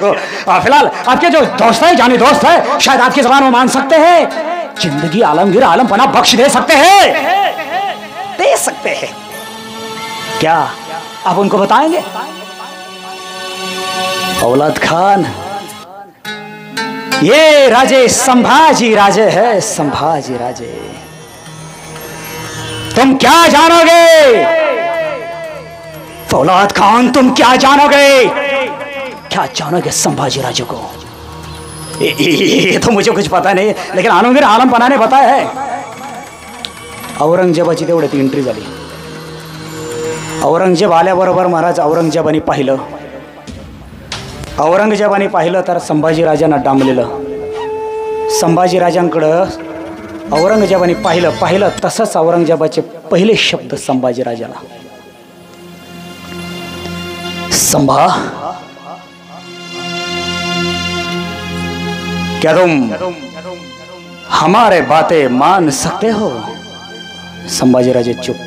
को। फिलहाल आपके जो दोस्त है, जानी दोस्त है, शायद आपकी ज़बान में मान सकते हैं, जिंदगी आलमगीर आलम पना बख्श दे सकते हैं, दे सकते हैं। क्या आप उनको बताएंगे? औलाद खान, ये राजे संभाजी राजे है, संभाजी राजे। तुम क्या जानोगे औलाद खान, तुम क्या जानोगे, क्या जानोगे संभाजी राजे को? ये तो मुझे कुछ पता नहीं, लेकिन आलमगीर आलम पना ने बताया है। औरंगजेबाची तेवढी एंट्री झाली। औरंगजेब आल्याबरोबर महाराज औरंगजेबाने पाहिलं तर संभाजीराजांना डांबलेलं। संभाजीराजांकडं औरंगजेबाने पाहिलं तसंच औरंगजेबाचे पहिले शब्द संभाजीराजाला, संभा, क्या तुम हमारे बातें मान सकते हो? संभाजीराजे चुप,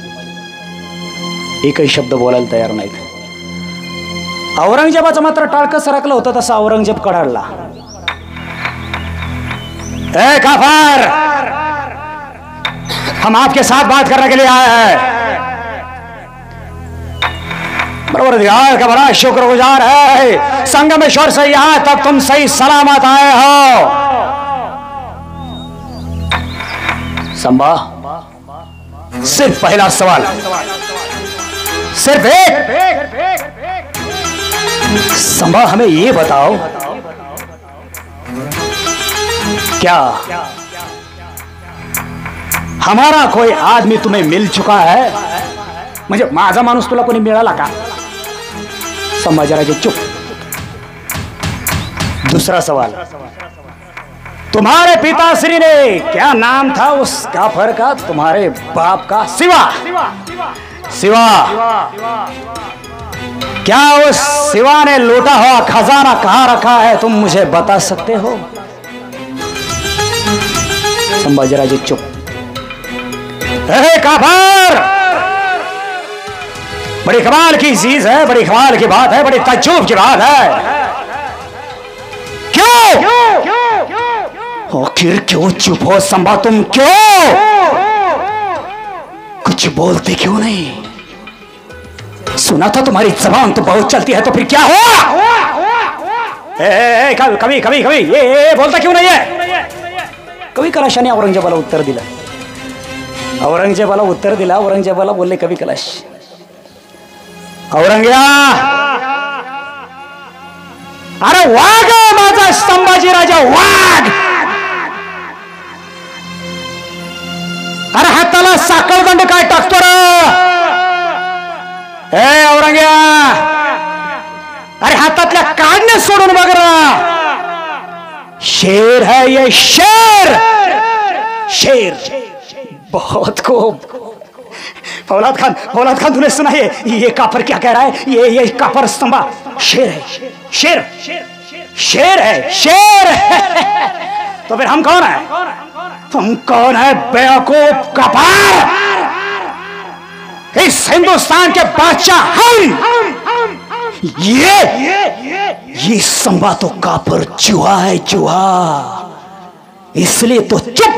एकही शब्द बोलायला तयार नाहीत। औरंगजेबाचं मात्र टाळकं सरकलं होतं, तसं औरंगजेब कडाडला। ए काफर, हम आपके साथ बात करने के लिए आए हैं। परवरदिगार का बड़ा शुक्रगुजार है, संगमेश्वर से यहां तक तुम सही सलामत आए हो। संभा, सिर्फ पहला सवाल, सिर्फ एक। संभा, हमें ये बताओ, क्या हमारा कोई आदमी तुम्हें मिल चुका है? म्हणजे माझा माणूस तुला कोणी मिळाला का? संभाजीराजे चुप। दूसरा सवाल, तुम्हारे पिताश्री ने क्या नाम था उस काफर का, तुम्हारे बाप का? शिवा। क्या उस शिवा ने लूटा हुआ खजाना कहां रखा है, तुम मुझे बता सकते हो? संभाजीराजे चुप। काफर, बड़ी कमाल की चीज है, बड़ी कमाल की बात है, बड़ी ताज्जुब की बात है। क्यों आखिर क्यों चुप हो संभा, तुम क्यों कुछ बोलते क्यों नहीं? सुना था तुम्हारी जबान तो बहुत चलती है, तो फिर क्या हुआ? कभी ये बोलता क्यों नहीं है? कवी कलाशाने औरंगजेबाला उत्तर दिला। औरंगजेबाला बोलले कवी कलाश, औरंग्या, अरे वाघ माझा संभाजीराजा, वाघ! अरे हाताला साखळदंड काय टाकतो रे? ए औरंग्या, अरे हातातल्या काढणे सोडून बघ ना। शेर है ये, शेर। बहुत खूब। औलाद खान तूने सुना है ये काफर क्या कह रहा है? ये काफर स्तंभा शेर है, शेर है। तो फिर हम कौन है? तुम कौन है बेवकूफ काफर? इस हिंदुस्तान के बादशाह हम। ये संभा तो काफर चूहा है, चूहा। इसलिए तो चुप।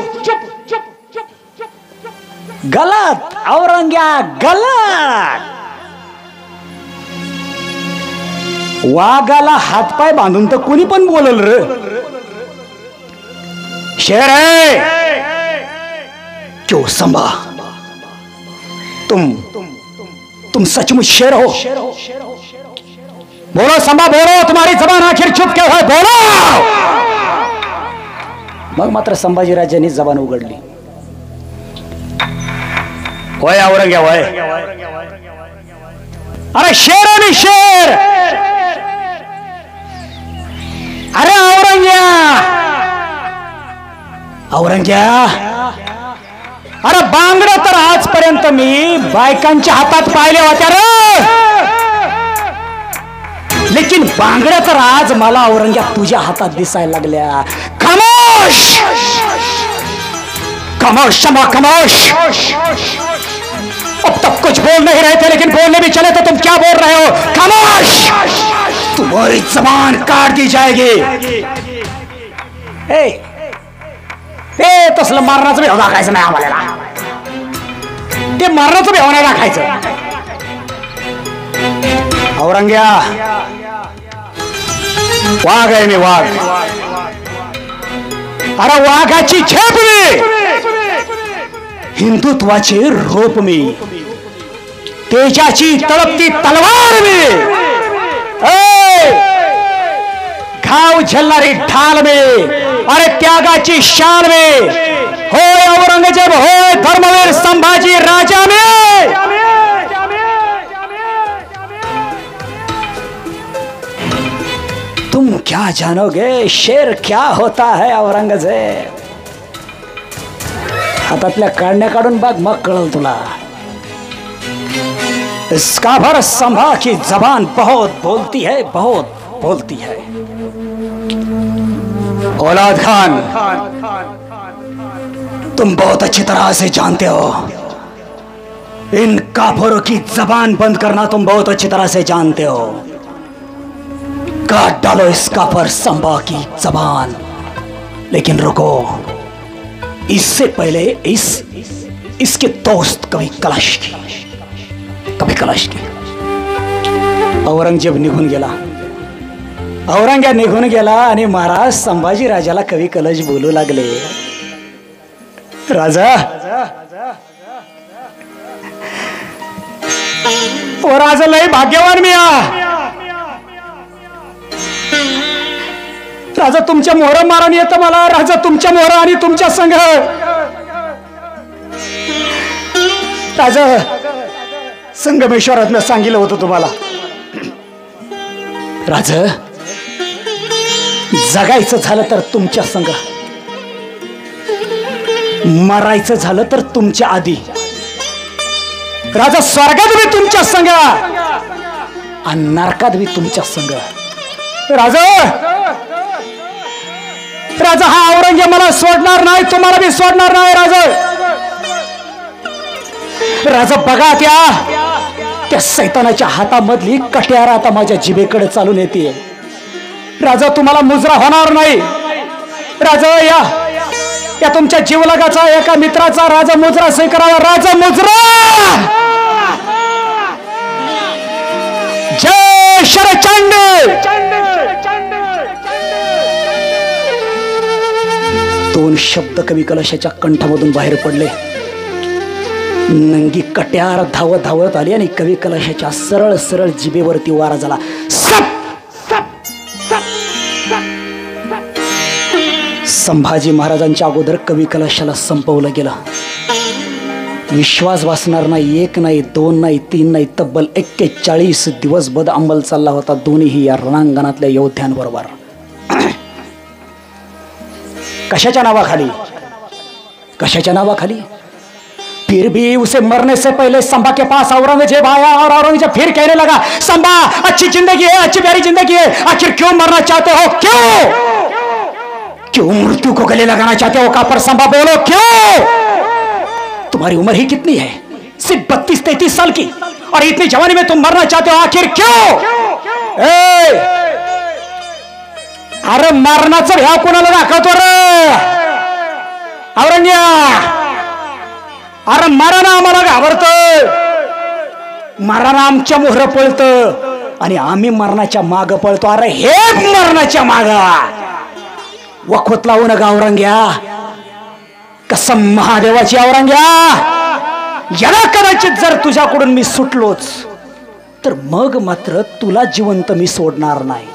गलत औरंग्या, गलत। वाघाला हातपाय बांधून तर कोणी पण बोलल रे। शेर है क्यों संभा? तुम सचमुच शेर हो? बोलो संभा, बोलो, तुम्हारी जबान आखिर चुप क्यों है? बोलो। मग मात्र संभाजीराजांनी जबान उघडली। होय औरंग्या, होय। अरे शेरानी शेर, अरे औरंग्या, अरे बांगड्या तर आजपर्यंत मी बायकांच्या हातात पाहिल्या होत्या रे, लेकिन बांगड्या तर आज मला औरंग्या तुझ्या हातात दिसायला लागल्या। खामोश, खामोश, अब तक कुछ बोल नहीं रहे थे, लेकिन बोलने भी चले तो तुम क्या बोल रहे हो? खामोश! तुम्हारी जबान काट दी जाएगी। ते तसलं मारण्याचं भेव दाखायचं नाही आम्हाला, ते मारण्याचं भेव नाही दाखायचं. औरंग्या, वाघ आहे मी, वाघ. अरे वाघाची झेप मी, हिंदुत्वाचे रूप मी, तेजाची तळपती तलवार मी, घाव झेलणारी ढाल मी, अरे त्यागाची शान मी. होय औरंगजेब, होय धर्मवीर संभाजी राजा मी. तुम क्या जानोगे शेर क्या होता है औरंगजेब. हातातल्या काढण्या काढून बघ, मग कळल तुला. इसका भर संभा की जबान बहुत बोलती है, बहुत बोलती है. औलाद खान, तुम बहुत अच्छी तरह से जानते हो, इन काफिरों की जबान बंद करना तुम बहुत अच्छी तरह से जानते हो. काट डालो इस काफिर संभा की जबान. लेकिन रुको, इससे पहले इसके दोस्त कभी कलश की. औरंगजेब निघून गेला, औरंग्या निघून गेला आणि महाराज संभाजी राजाला कवी कलश बोलू लागले. राजा, ओ राजा लय भाग्यवान मी. राजा तुमच्या मोहर मारून येतं मला, राजा तुमच्या मोहर आणि तुमच्या संघ. राजा संगमेश्वरातनं सांगितलं होतं तुम्हाला, राजा जगायचं झालं तर तुमच्या संघ, मरायचं झालं तर तुमच्या आधी. राजा स्वर्गात बी तुमच्या संघ आणि नरकात बी तुमच्या संघ. राजा हा औरंगजेब मला सोडणार नाही, तुम्हाला बी सोडणार नाही. राजा बघा, त्या सैतानाच्या हातामधली कट्यार आता माझ्या जिभेकडे चालून येते. राजा तुम्हाला मुजरा होणार नाही. राजा या तुमच्या जीवलगाचा एका मित्राचा राजा मुजरा सही करावा. राजा मुजरा. जय शरचंड. दोन शब्द कवी कलशाच्या कंठामधून बाहेर पडले. नंगी कट्यार धावत धावत आली आणि कवी कलशाच्या सरळ सरळ जिभेवरती वारा झाला. संभाजी महाराजांच्या अगोदर कवी कलशाला संपवलं गेलं. विश्वास बसणार नाही. एक नाही, दोन नाही, तीन नाही, तब्बल 41 दिवस बद अंमल चालला होता दोन्ही या रणांगणातल्या योद्ध्यांबरोबर. कशाच्या नावाखाली? फिर भी उसे मरने से पहले संभा के पास औरंगजेब आया और औरंगजेब फिर कहने लगा, संभा अच्छी जिंदगी है, अच्छी प्यारी जिंदगी है, आखिर क्यों मरना चाहते हो? क्यों मृत्यु को गले लगाना चाहते हो? काफिर संभा बोलो, क्यों? तुम्हारी उम्र ही कितनी है? सिर्फ 32-33 साल की, और इतनी जवानी में तुम मरना चाहते हो, आखिर क्यों? अरे मरणाचं भ्याव कोणाला दाखवतो रे औरंगजेब? अरे मरण आम्हाला घाबरतं, मरण आमच्या मोहर पळतं आणि आम्ही मरणाच्या माग पळतो. अरे हे मरणाच्या माग वखवत लावू नका औरंग्या. कसम महादेवाची औरंग्या, याला कदाचित जर तुझ्याकडून मी सुटलोच तर मग मात्र तुला जिवंत मी सोडणार नाही.